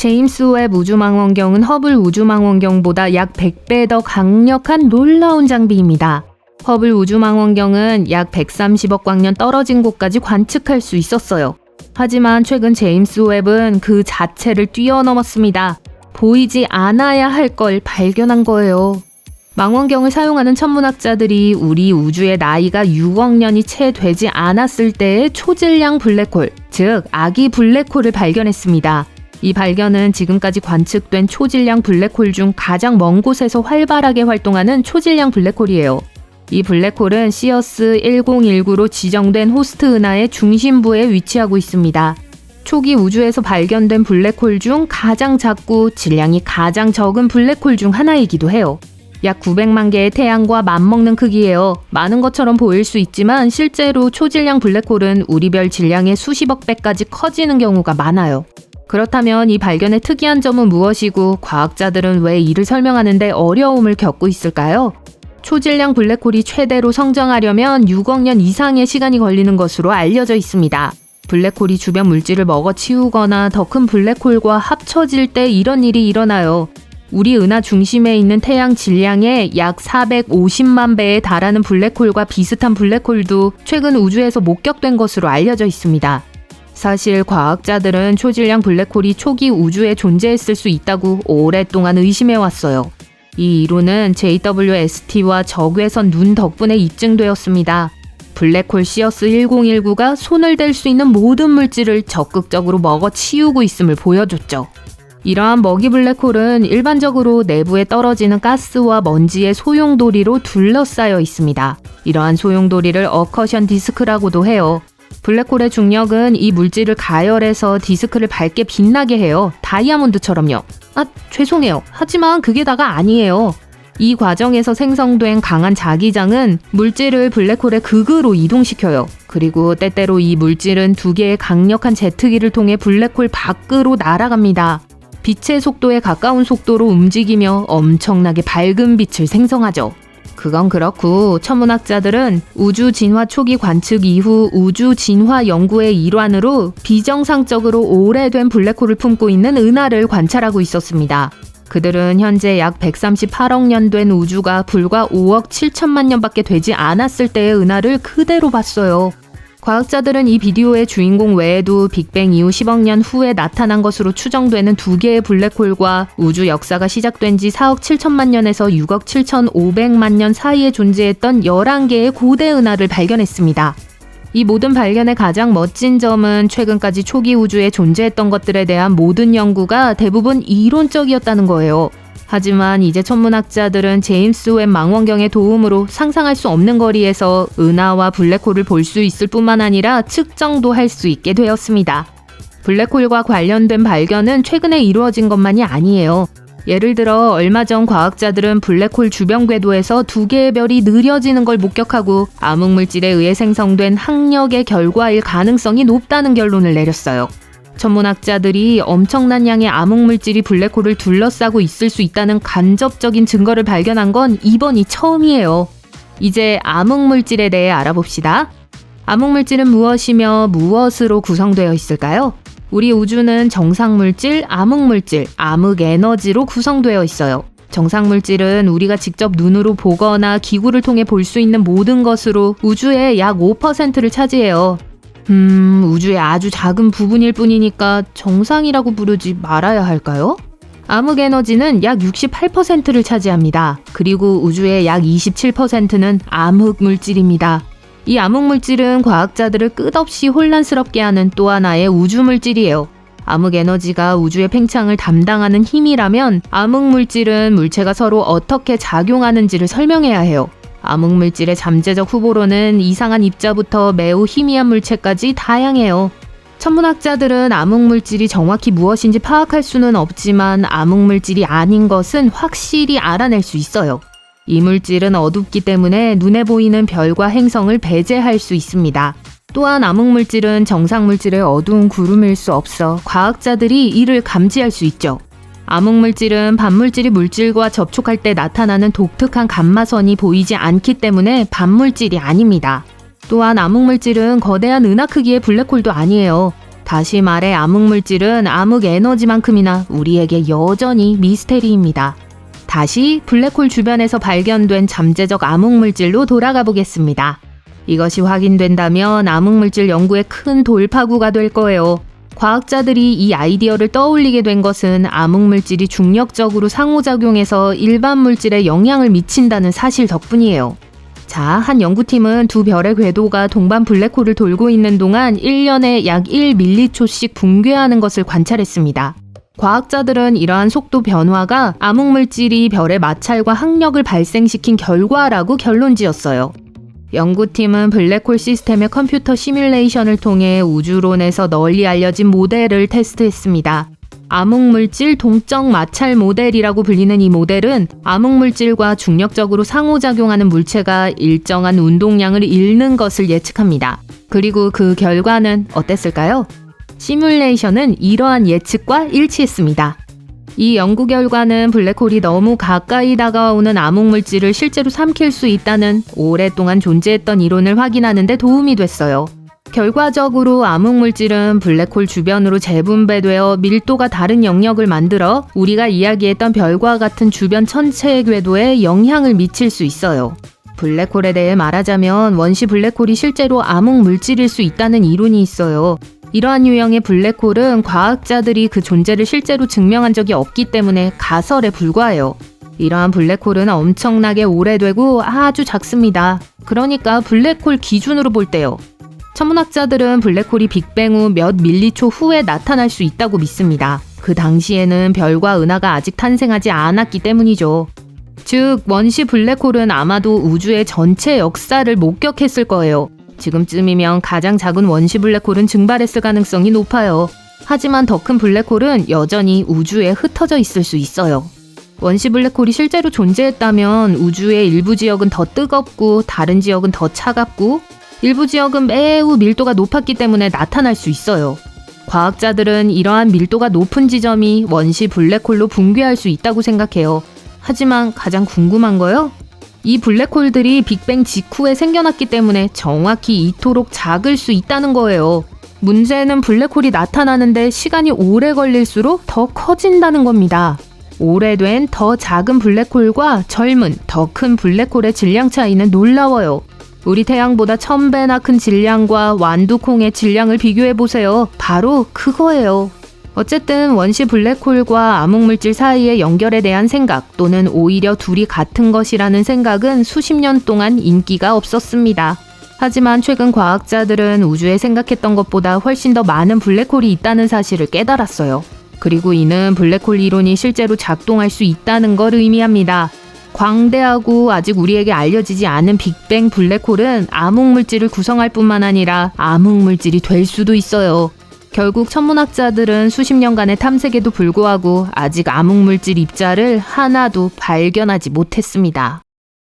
제임스 웹 우주망원경은 허블 우주망원경보다 약 100배 더 강력한 놀라운 장비입니다. 허블 우주망원경은 약 130억 광년 떨어진 곳까지 관측할 수 있었어요. 하지만 최근 제임스 웹은 그 자체를 뛰어넘었습니다. 보이지 않아야 할 걸 발견한 거예요. 망원경을 사용하는 천문학자들이 우리 우주의 나이가 6억 년이 채 되지 않았을 때의 초질량 블랙홀, 즉 아기 블랙홀을 발견했습니다. 이 발견은 지금까지 관측된 초질량 블랙홀 중 가장 먼 곳에서 활발하게 활동하는 초질량 블랙홀이에요. 이 블랙홀은 시어스 1019로 지정된 호스트 은하의 중심부에 위치하고 있습니다. 초기 우주에서 발견된 블랙홀 중 가장 작고 질량이 가장 적은 블랙홀 중 하나이기도 해요. 약 900만 개의 태양과 맞먹는 크기예요. 많은 것처럼 보일 수 있지만 실제로 초질량 블랙홀은 우리 별 질량의 수십억 배까지 커지는 경우가 많아요. 그렇다면 이 발견의 특이한 점은 무엇이고 과학자들은 왜 이를 설명하는데 어려움을 겪고 있을까요? 초질량 블랙홀이 최대로 성장하려면 6억 년 이상의 시간이 걸리는 것으로 알려져 있습니다. 블랙홀이 주변 물질을 먹어치우거나 더 큰 블랙홀과 합쳐질 때 이런 일이 일어나요. 우리 은하 중심에 있는 태양 질량의 약 450만 배에 달하는 블랙홀과 비슷한 블랙홀도 최근 우주에서 목격된 것으로 알려져 있습니다. 사실 과학자들은 초질량 블랙홀이 초기 우주에 존재했을 수 있다고 오랫동안 의심해왔어요. 이 이론은 JWST와 적외선 눈 덕분에 입증되었습니다. 블랙홀 시어스 1019가 손을 댈 수 있는 모든 물질을 적극적으로 먹어치우고 있음을 보여줬죠. 이러한 먹이 블랙홀은 일반적으로 내부에 떨어지는 가스와 먼지의 소용돌이로 둘러싸여 있습니다. 이러한 소용돌이를 어커션 디스크라고도 해요. 블랙홀의 중력은 이 물질을 가열해서 디스크를 밝게 빛나게 해요. 다이아몬드처럼요. 죄송해요. 하지만 그게 다가 아니에요. 이 과정에서 생성된 강한 자기장은 물질을 블랙홀의 극으로 이동시켜요. 그리고 때때로 이 물질은 두 개의 강력한 제트기를 통해 블랙홀 밖으로 날아갑니다. 빛의 속도에 가까운 속도로 움직이며 엄청나게 밝은 빛을 생성하죠. 그건 그렇고 천문학자들은 우주 진화 초기 관측 이후 우주 진화 연구의 일환으로 비정상적으로 오래된 블랙홀을 품고 있는 은하를 관찰하고 있었습니다. 그들은 현재 약 138억 년 된 우주가 불과 5억 7천만 년밖에 되지 않았을 때의 은하를 그대로 봤어요. 과학자들은 이 비디오의 주인공 외에도 빅뱅 이후 10억 년 후에 나타난 것으로 추정되는 두 개의 블랙홀과 우주 역사가 시작된 지 4억 7천만 년에서 6억 7,500만 년 사이에 존재했던 11개의 고대 은하를 발견했습니다. 이 모든 발견의 가장 멋진 점은 최근까지 초기 우주에 존재했던 것들에 대한 모든 연구가 대부분 이론적이었다는 거예요. 하지만 이제 천문학자들은 제임스 웹 망원경의 도움으로 상상할 수 없는 거리에서 은하와 블랙홀을 볼 수 있을 뿐만 아니라 측정도 할 수 있게 되었습니다. 블랙홀과 관련된 발견은 최근에 이루어진 것만이 아니에요. 예를 들어 얼마 전 과학자들은 블랙홀 주변 궤도에서 두 개의 별이 느려지는 걸 목격하고 암흑물질에 의해 생성된 항력의 결과일 가능성이 높다는 결론을 내렸어요. 천문학자들이 엄청난 양의 암흑물질이 블랙홀을 둘러싸고 있을 수 있다는 간접적인 증거를 발견한 건 이번이 처음이에요. 이제 암흑물질에 대해 알아봅시다. 암흑물질은 무엇이며 무엇으로 구성되어 있을까요? 우리 우주는 정상물질, 암흑물질, 암흑에너지로 구성되어 있어요. 정상물질은 우리가 직접 눈으로 보거나 기구를 통해 볼 수 있는 모든 것으로 우주의 약 5%를 차지해요. 우주의 아주 작은 부분일 뿐이니까 정상이라고 부르지 말아야 할까요? 암흑에너지는 약 68%를 차지합니다. 그리고 우주의 약 27%는 암흑물질입니다. 이 암흑물질은 과학자들을 끝없이 혼란스럽게 하는 또 하나의 우주물질이에요. 암흑에너지가 우주의 팽창을 담당하는 힘이라면 암흑물질은 물체가 서로 어떻게 작용하는지를 설명해야 해요. 암흑물질의 잠재적 후보로는 이상한 입자부터 매우 희미한 물체까지 다양해요. 천문학자들은 암흑물질이 정확히 무엇인지 파악할 수는 없지만 암흑물질이 아닌 것은 확실히 알아낼 수 있어요. 이 물질은 어둡기 때문에 눈에 보이는 별과 행성을 배제할 수 있습니다. 또한 암흑물질은 정상물질의 어두운 구름일 수 없어 과학자들이 이를 감지할 수 있죠. 암흑물질은 반물질이 물질과 접촉할 때 나타나는 독특한 감마선이 보이지 않기 때문에 반물질이 아닙니다. 또한 암흑물질은 거대한 은하 크기의 블랙홀도 아니에요. 다시 말해 암흑물질은 암흑 에너지만큼이나 우리에게 여전히 미스테리입니다. 다시 블랙홀 주변에서 발견된 잠재적 암흑물질로 돌아가 보겠습니다. 이것이 확인된다면 암흑물질 연구의 큰 돌파구가 될 거예요. 과학자들이 이 아이디어를 떠올리게 된 것은 암흑물질이 중력적으로 상호작용해서 일반 물질에 영향을 미친다는 사실 덕분이에요. 자, 한 연구팀은 두 별의 궤도가 동반 블랙홀을 돌고 있는 동안 1년에 약 1밀리초씩 붕괴하는 것을 관찰했습니다. 과학자들은 이러한 속도 변화가 암흑물질이 별의 마찰과 항력을 발생시킨 결과라고 결론지었어요. 연구팀은 블랙홀 시스템의 컴퓨터 시뮬레이션을 통해 우주론에서 널리 알려진 모델을 테스트했습니다. 암흑물질 동적 마찰 모델이라고 불리는 이 모델은 암흑물질과 중력적으로 상호작용하는 물체가 일정한 운동량을 잃는 것을 예측합니다. 그리고 그 결과는 어땠을까요? 시뮬레이션은 이러한 예측과 일치했습니다. 이 연구 결과는 블랙홀이 너무 가까이 다가오는 암흑물질을 실제로 삼킬 수 있다는 오랫동안 존재했던 이론을 확인하는 데 도움이 됐어요. 결과적으로 암흑물질은 블랙홀 주변으로 재분배되어 밀도가 다른 영역을 만들어 우리가 이야기했던 별과 같은 주변 천체의 궤도에 영향을 미칠 수 있어요. 블랙홀에 대해 말하자면 원시 블랙홀이 실제로 암흑물질일 수 있다는 이론이 있어요. 이러한 유형의 블랙홀은 과학자들이 그 존재를 실제로 증명한 적이 없기 때문에 가설에 불과해요. 이러한 블랙홀은 엄청나게 오래되고 아주 작습니다. 그러니까 블랙홀 기준으로 볼 때요. 천문학자들은 블랙홀이 빅뱅 후 몇 밀리초 후에 나타날 수 있다고 믿습니다. 그 당시에는 별과 은하가 아직 탄생하지 않았기 때문이죠. 즉, 원시 블랙홀은 아마도 우주의 전체 역사를 목격했을 거예요. 지금쯤이면 가장 작은 원시 블랙홀은 증발했을 가능성이 높아요. 하지만 더 큰 블랙홀은 여전히 우주에 흩어져 있을 수 있어요. 원시 블랙홀이 실제로 존재했다면 우주의 일부 지역은 더 뜨겁고 다른 지역은 더 차갑고 일부 지역은 매우 밀도가 높았기 때문에 나타날 수 있어요. 과학자들은 이러한 밀도가 높은 지점이 원시 블랙홀로 붕괴할 수 있다고 생각해요. 하지만 가장 궁금한 거요? 이 블랙홀들이 빅뱅 직후에 생겨났기 때문에 정확히 이토록 작을 수 있다는 거예요. 문제는 블랙홀이 나타나는데 시간이 오래 걸릴수록 더 커진다는 겁니다. 오래된 더 작은 블랙홀과 젊은 더 큰 블랙홀의 질량 차이는 놀라워요. 우리 태양보다 1000배나 큰 질량과 완두콩의 질량을 비교해보세요. 바로 그거예요. 어쨌든 원시 블랙홀과 암흑물질 사이의 연결에 대한 생각 또는 오히려 둘이 같은 것이라는 생각은 수십 년 동안 인기가 없었습니다. 하지만 최근 과학자들은 우주에 생각했던 것보다 훨씬 더 많은 블랙홀이 있다는 사실을 깨달았어요. 그리고 이는 블랙홀 이론이 실제로 작동할 수 있다는 걸 의미합니다. 광대하고 아직 우리에게 알려지지 않은 빅뱅 블랙홀은 암흑물질을 구성할 뿐만 아니라 암흑물질이 될 수도 있어요. 결국 천문학자들은 수십 년간의 탐색에도 불구하고 아직 암흑물질 입자를 하나도 발견하지 못했습니다.